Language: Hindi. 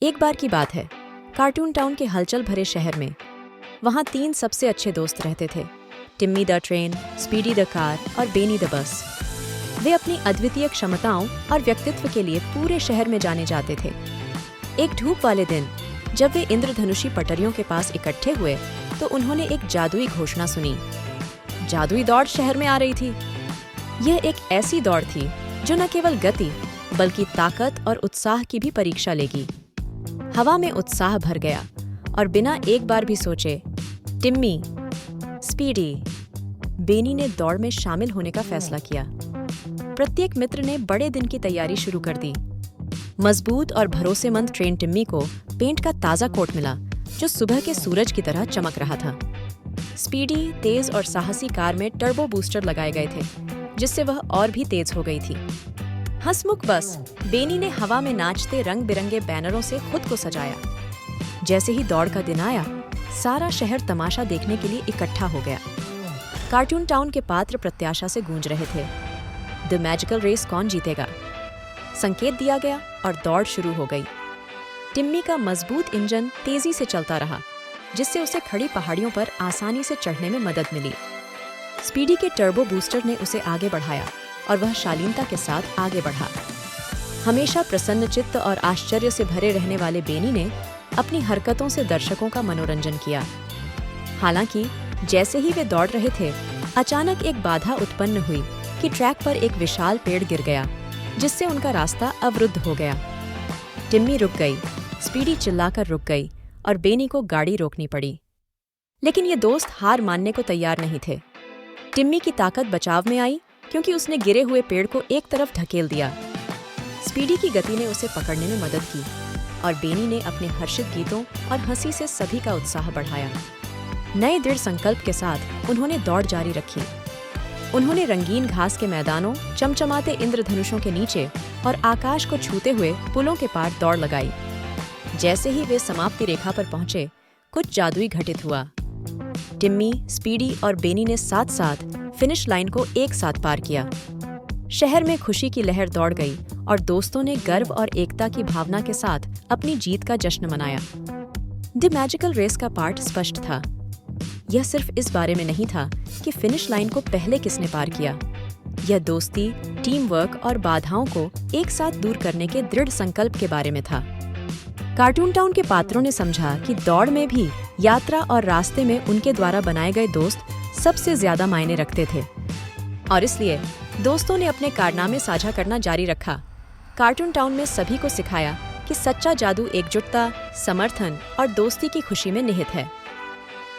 एक बार की बात है, कार्टून टाउन के हलचल भरे शहर में। वहाँ 3 सबसे अच्छे दोस्त रहते थे, Timmy the train, speedy the car और बेनी द बस। वे अपनी अद्वितीय क्षमताओं और व्यक्तित्व के लिए पूरे शहर में जाने जाते थे। एक धूप वाले दिन जब वे इंद्रधनुषी पटरियों के पास इकट्ठे हुए तो उन्होंने एक जादुई घोषणा सुनी। जादुई दौड़ शहर में आ रही थी। यह एक ऐसी दौड़ थी जो न केवल गति बल्कि ताकत और उत्साह की भी परीक्षा लेगी। हवा में उत्साह भर गया और बिना एक बार भी सोचे टिम्मी, स्पीडी, बेनी ने दौड़ में शामिल होने का फैसला किया। प्रत्येक मित्र ने बड़े दिन की तैयारी शुरू कर दी। मजबूत और भरोसेमंद ट्रेन टिम्मी को पेंट का ताज़ा कोट मिला जो सुबह के सूरज की तरह चमक रहा था। स्पीडी तेज और साहसी कार में टर्बो बूस्टर लगाए गए थे जिससे वह और भी तेज हो गई थी। हंसमुख बस बेनी ने हवा में नाचते रंग बिरंगे बैनरों से खुद को सजाया। जैसे ही दौड़ का दिन आया, सारा शहर तमाशा देखने के लिए इकट्ठा हो गया। कार्टून टाउन के पात्र प्रत्याशा से गूंज रहे थे। द मैजिकल रेस कौन जीतेगा? संकेत दिया गया और दौड़ शुरू हो गई। टिम्मी का मजबूत इंजन तेजी से चलता रहा जिससे उसे खड़ी पहाड़ियों पर आसानी से चढ़ने में मदद मिली। स्पीडी के टर्बो बूस्टर ने उसे आगे बढ़ाया और वह शालीनता के साथ आगे बढ़ा। हमेशा प्रसन्नचित्त और आश्चर्य से भरे रहने वाले बेनी ने अपनी हरकतों से दर्शकों का मनोरंजन किया। हालांकि जैसे ही वे दौड़ रहे थे, अचानक एक बाधा उत्पन्न हुई कि ट्रैक पर एक विशाल पेड़ गिर गया जिससे उनका रास्ता अवरुद्ध हो गया। टिम्मी रुक गई, स्पीडी चिल्लाकर रुक गई और बेनी को गाड़ी रोकनी पड़ी। लेकिन ये दोस्त हार मानने को तैयार नहीं थे। टिम्मी की ताकत बचाव में आई क्योंकि उसने गिरे हुए पेड़ को एक तरफ ढकेल दिया। स्पीडी की गति ने उसे पकड़ने में मदद की और बेनी ने अपने हर्षित गीतों और हंसी से सभी का उत्साह बढ़ाया। नए दृढ़ संकल्प के साथ उन्होंने दौड़ जारी रखी। उन्होंने रंगीन घास के मैदानों, चमचमाते इंद्रधनुषों के नीचे और आकाश को छूते हुए पुलों के पार दौड़ लगाई। जैसे ही वे समाप्ति रेखा पर पहुंचे, कुछ जादुई घटित हुआ। टिम्मी, स्पीडी और बेनी ने साथ साथ फिनिश लाइन को एक साथ पार किया। शहर में खुशी की लहर दौड़ गई और दोस्तों ने गर्व और एकता की भावना के साथ अपनी जीत का जश्न मनाया। द मैजिकल रेस का पार्ट स्पष्ट था। यह सिर्फ इस बारे में नहीं था कि फिनिश लाइन को पहले किसने पार किया। यह दोस्ती, टीम वर्क और बाधाओं को एक साथ दूर करने के दृढ़ संकल्प के बारे में था। कार्टून टाउन के पात्रों ने समझा कि दौड़ में भी यात्रा और रास्ते में उनके द्वारा बनाए गए दोस्त सबसे ज्यादा मायने रखते थे और इसलिए दोस्तों ने अपने कारनामे साझा करना जारी रखा। कार्टून टाउन में सभी को सिखाया कि सच्चा जादू एकजुटता, समर्थन और दोस्ती की खुशी में निहित है।